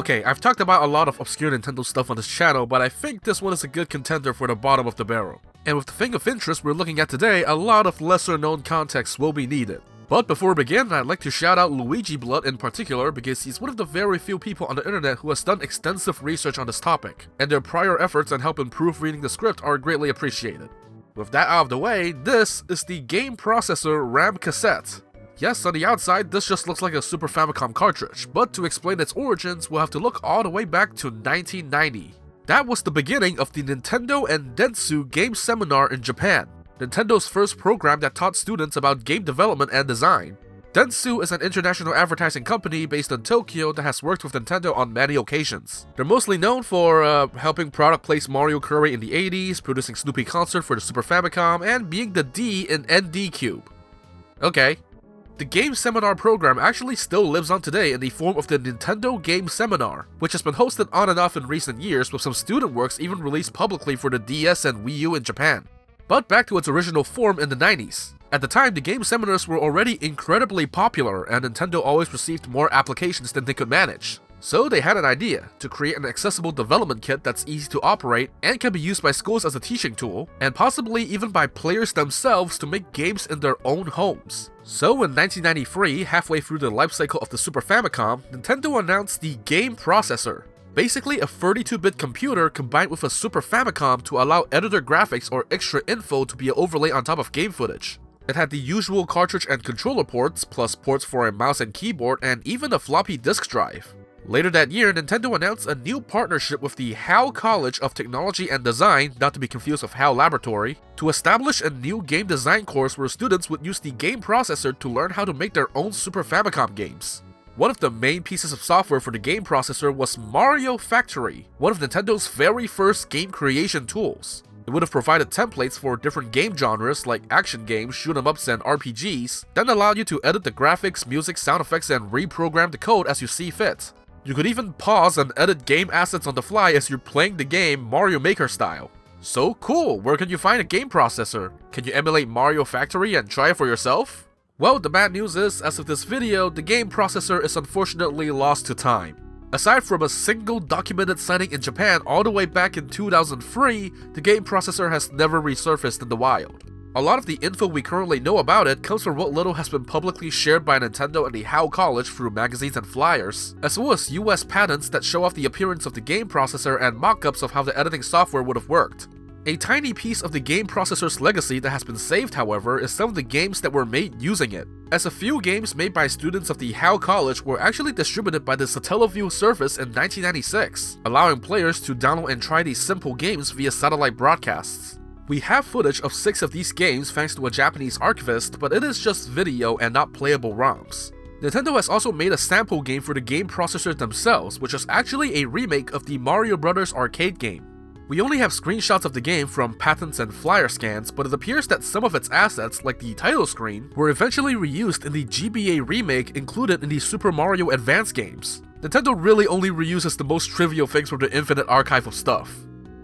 Okay, I've talked about a lot of obscure Nintendo stuff on this channel, but I think this one is a good contender for the bottom of the barrel. And with the thing of interest we're looking at today, a lot of lesser known context will be needed. But before we begin, I'd like to shout out LuigiBlood in particular because he's one of the very few people on the internet who has done extensive research on this topic, and their prior efforts and help in proofreading the script are greatly appreciated. With that out of the way, this is the game processor RAM Casette. Yes, on the outside, this just looks like a Super Famicom cartridge, but to explain its origins, we'll have to look all the way back to 1990. That was the beginning of the Nintendo and Dentsu Game Seminar in Japan, Nintendo's first program that taught students about game development and design. Dentsu is an international advertising company based in Tokyo that has worked with Nintendo on many occasions. They're mostly known for helping product place Mario Curry in the 80s, producing Snoopy Concert for the Super Famicom, and being the D in ND Cube. Okay. The Game Seminar program actually still lives on today in the form of the Nintendo Game Seminar, which has been hosted on and off in recent years, with some student works even released publicly for the DS and Wii U in Japan. But back to its original form in the 90s. At the time, the game seminars were already incredibly popular, and Nintendo always received more applications than they could manage. So they had an idea to create an accessible development kit that's easy to operate and can be used by schools as a teaching tool, and possibly even by players themselves to make games in their own homes. So in 1993, halfway through the lifecycle of the Super Famicom, Nintendo announced the Game Processor. Basically a 32-bit computer combined with a Super Famicom to allow editor graphics or extra info to be overlaid on top of game footage. It had the usual cartridge and controller ports, plus ports for a mouse and keyboard, and even a floppy disk drive. Later that year, Nintendo announced a new partnership with the Howe College of Technology and Design, not to be confused with Howe Laboratory, to establish a new game design course where students would use the game processor to learn how to make their own Super Famicom games. One of the main pieces of software for the game processor was Mario Factory, one of Nintendo's very first game creation tools. It would have provided templates for different game genres like action games, shoot-'em-ups, and RPGs, then allowed you to edit the graphics, music, sound effects, and reprogram the code as you see fit. You could even pause and edit game assets on the fly as you're playing the game Mario Maker style. So cool, where can you find a game processor? Can you emulate Mario Factory and try it for yourself? Well, the bad news is, as of this video, the game processor is unfortunately lost to time. Aside from a single documented sighting in Japan all the way back in 2003, the game processor has never resurfaced in the wild. A lot of the info we currently know about it comes from what little has been publicly shared by Nintendo and the Howe College through magazines and flyers, as well as US patents that show off the appearance of the game processor and mock-ups of how the editing software would have worked. A tiny piece of the game processor's legacy that has been saved, however, is some of the games that were made using it, as a few games made by students of the Howe College were actually distributed by the Satellaview service in 1996, allowing players to download and try these simple games via satellite broadcasts. We have footage of 6 of these games thanks to a Japanese archivist, but it is just video and not playable ROMs. Nintendo has also made a sample game for the game processor themselves, which is actually a remake of the Mario Bros. Arcade game. We only have screenshots of the game from patents and flyer scans, but it appears that some of its assets, like the title screen, were eventually reused in the GBA remake included in the Super Mario Advance games. Nintendo really only reuses the most trivial things from the infinite archive of stuff.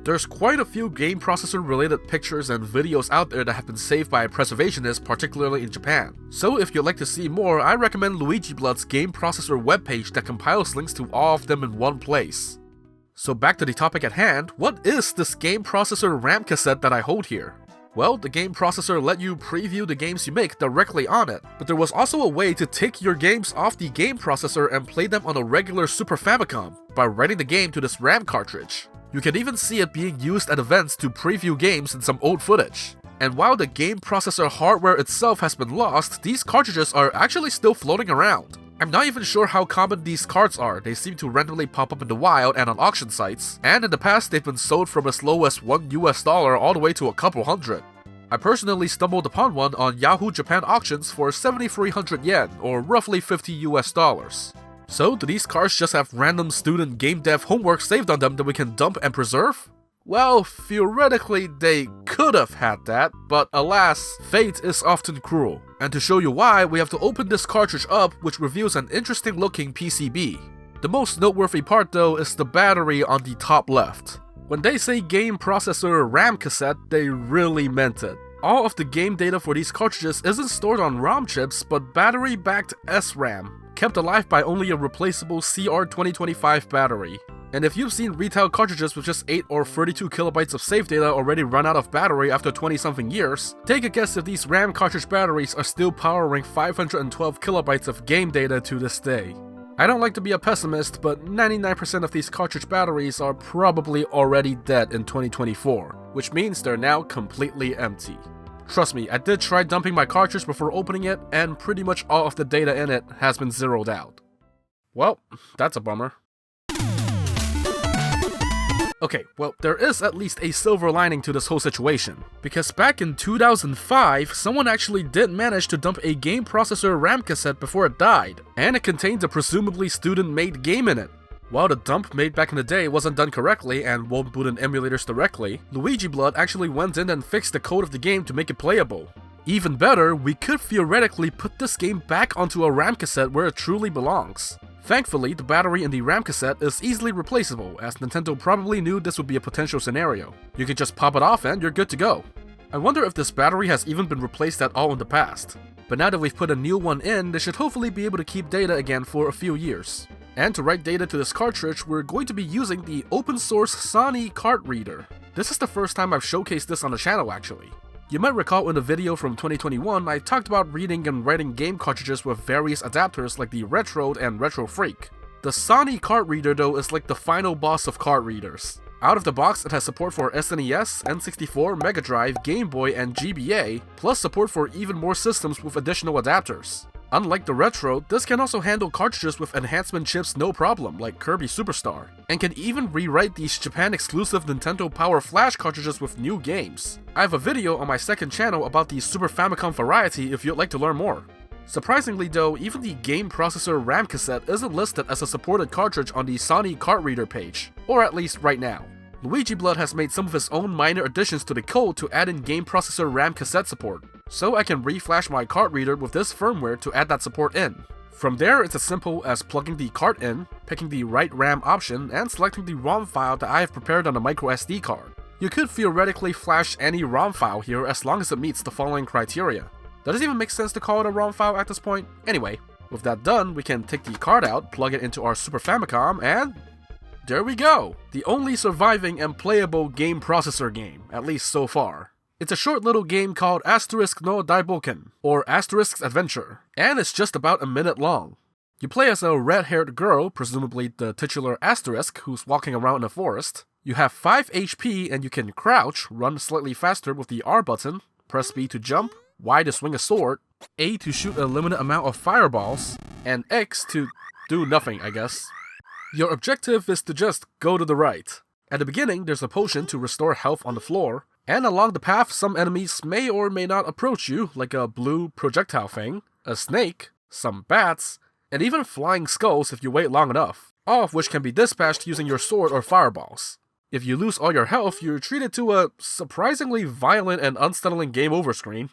There's quite a few game processor related pictures and videos out there that have been saved by preservationists, particularly in Japan. So if you'd like to see more, I recommend LuigiBlood's game processor webpage that compiles links to all of them in one place. So back to the topic at hand, what is this game processor RAM cassette that I hold here? Well, the game processor let you preview the games you make directly on it, but there was also a way to take your games off the game processor and play them on a regular Super Famicom by writing the game to this RAM cartridge. You can even see it being used at events to preview games in some old footage. And while the game processor hardware itself has been lost, these cartridges are actually still floating around. I'm not even sure how common these cards are. They seem to randomly pop up in the wild and on auction sites, and in the past they've been sold from as low as $1 all the way to a couple hundred. I personally stumbled upon one on Yahoo Japan auctions for 7,300 yen, or roughly $50. So do these cards just have random student game dev homework saved on them that we can dump and preserve? Well, theoretically they could have had that, but alas, fate is often cruel. And to show you why, we have to open this cartridge up, which reveals an interesting looking PCB. The most noteworthy part though is the battery on the top left. When they say game processor RAM cassette, they really meant it. All of the game data for these cartridges isn't stored on ROM chips, but battery-backed SRAM, kept alive by only a replaceable CR2025 battery. And if you've seen retail cartridges with just 8 or 32 kilobytes of save data already run out of battery after 20 something years, take a guess if these RAM cartridge batteries are still powering 512 kilobytes of game data to this day. I don't like to be a pessimist, but 99% of these cartridge batteries are probably already dead in 2024, which means they're now completely empty. Trust me, I did try dumping my cartridge before opening it, and pretty much all of the data in it has been zeroed out. Well, that's a bummer. Okay, well, there is at least a silver lining to this whole situation, because back in 2005, someone actually did manage to dump a game processor RAM cassette before it died, and it contained a presumably student-made game in it. While the dump made back in the day wasn't done correctly and won't boot in emulators directly, LuigiBlood actually went in and fixed the code of the game to make it playable. Even better, we could theoretically put this game back onto a RAM cassette where it truly belongs. Thankfully, the battery in the RAM cassette is easily replaceable, as Nintendo probably knew this would be a potential scenario. You can just pop it off and you're good to go. I wonder if this battery has even been replaced at all in the past. But now that we've put a new one in, they should hopefully be able to keep data again for a few years. And to write data to this cartridge, we're going to be using the open source Sony card reader. This is the first time I've showcased this on the channel actually. You might recall in a video from 2021, I talked about reading and writing game cartridges with various adapters like the Retrode and Retro Freak. The Sony card reader though is like the final boss of card readers. Out of the box, it has support for SNES, N64, Mega Drive, Game Boy, and GBA, plus support for even more systems with additional adapters. Unlike the Retro, this can also handle cartridges with enhancement chips no problem, like Kirby Superstar, and can even rewrite these Japan-exclusive Nintendo Power Flash cartridges with new games. I have a video on my second channel about the Super Famicom variety if you'd like to learn more. Surprisingly though, even the Game Processor RAM cassette isn't listed as a supported cartridge on the Sony card reader page, or at least right now. LuigiBlood has made some of his own minor additions to the code to add in Game Processor RAM cassette support, so I can reflash my card reader with this firmware to add that support in. From there, it's as simple as plugging the card in, picking the right RAM option, and selecting the ROM file that I have prepared on a microSD card. You could theoretically flash any ROM file here as long as it meets the following criteria. Does it even make sense to call it a ROM file at this point? Anyway, with that done, we can take the card out, plug it into our Super Famicom, and there we go! The only surviving and playable game processor game, at least so far. It's a short little game called Asterisk no Daiboken, or Asterisk's Adventure, and it's just about a minute long. You play as a red-haired girl, presumably the titular Asterisk, who's walking around in a forest. You have 5 HP and you can crouch, run slightly faster with the R button, press B to jump, Y to swing a sword, A to shoot a limited amount of fireballs, and X to do nothing, I guess. Your objective is to just go to the right. At the beginning, there's a potion to restore health on the floor, and along the path some enemies may or may not approach you, like a blue projectile thing, a snake, some bats, and even flying skulls if you wait long enough, all of which can be dispatched using your sword or fireballs. If you lose all your health, you're treated to a surprisingly violent and unsettling game over screen.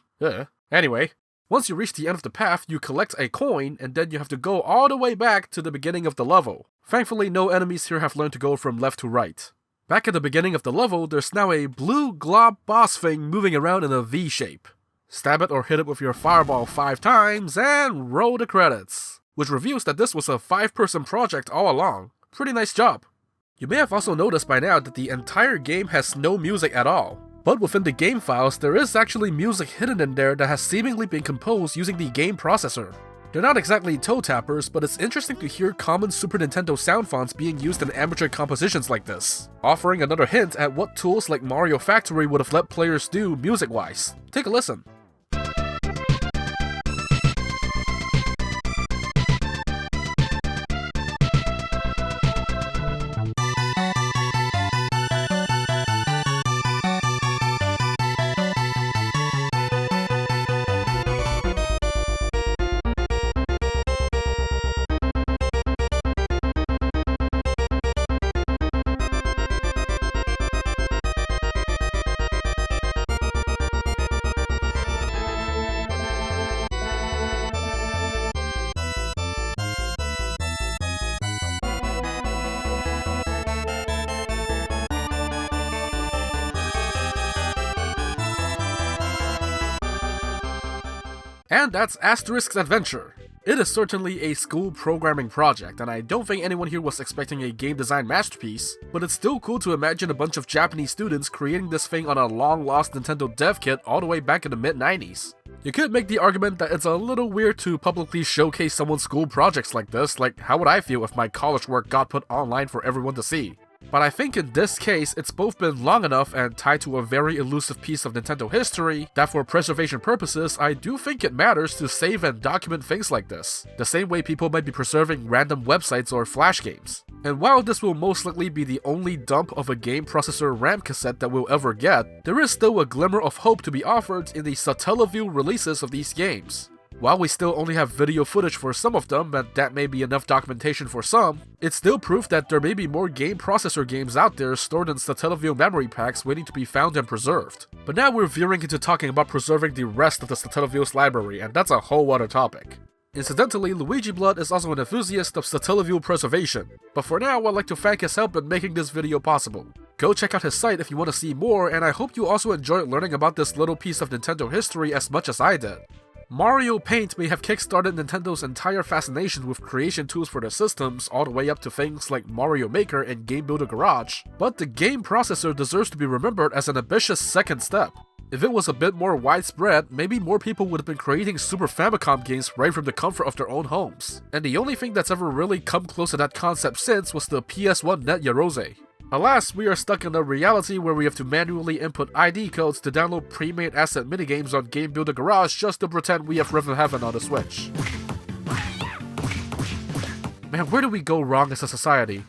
Anyway, once you reach the end of the path, you collect a coin, and then you have to go all the way back to the beginning of the level. Thankfully, no enemies here have learned to go from left to right. Back at the beginning of the level, there's now a blue glob boss thing moving around in a V shape. Stab it or hit it with your fireball 5 times, and roll the credits. Which reveals that this was a 5-person project all along. Pretty nice job. You may have also noticed by now that the entire game has no music at all. But within the game files, there is actually music hidden in there that has seemingly been composed using the game processor. They're not exactly toe tappers, but it's interesting to hear common Super Nintendo sound fonts being used in amateur compositions like this, offering another hint at what tools like Mario Factory would have let players do music-wise. Take a listen. And that's Asterisk's Adventure. It is certainly a school programming project, and I don't think anyone here was expecting a game design masterpiece, but it's still cool to imagine a bunch of Japanese students creating this thing on a long-lost Nintendo Devkit all the way back in the mid-90s. You could make the argument that it's a little weird to publicly showcase someone's school projects like this, like how would I feel if my college work got put online for everyone to see? But I think in this case, it's both been long enough and tied to a very elusive piece of Nintendo history that for preservation purposes, I do think it matters to save and document things like this, the same way people might be preserving random websites or flash games. And while this will most likely be the only dump of a game processor RAM cassette that we'll ever get, there is still a glimmer of hope to be offered in the Satellaview releases of these games. While we still only have video footage for some of them, and that may be enough documentation for some, it's still proof that there may be more game processor games out there stored in Satellaview memory packs waiting to be found and preserved. But now we're veering into talking about preserving the rest of the Satellaview's library, and that's a whole other topic. Incidentally, LuigiBlood is also an enthusiast of Satellaview preservation, but for now I'd like to thank his help in making this video possible. Go check out his site if you want to see more, and I hope you also enjoyed learning about this little piece of Nintendo history as much as I did. Mario Paint may have kickstarted Nintendo's entire fascination with creation tools for their systems, all the way up to things like Mario Maker and Game Builder Garage, but the game processor deserves to be remembered as an ambitious second step. If it was a bit more widespread, maybe more people would have been creating Super Famicom games right from the comfort of their own homes. And the only thing that's ever really come close to that concept since was the PS1 Net Yarose. Alas, we are stuck in a reality where we have to manually input ID codes to download pre-made asset minigames on Game Builder Garage just to pretend we have Rift of Heaven on the Switch. Man, where do we go wrong as a society?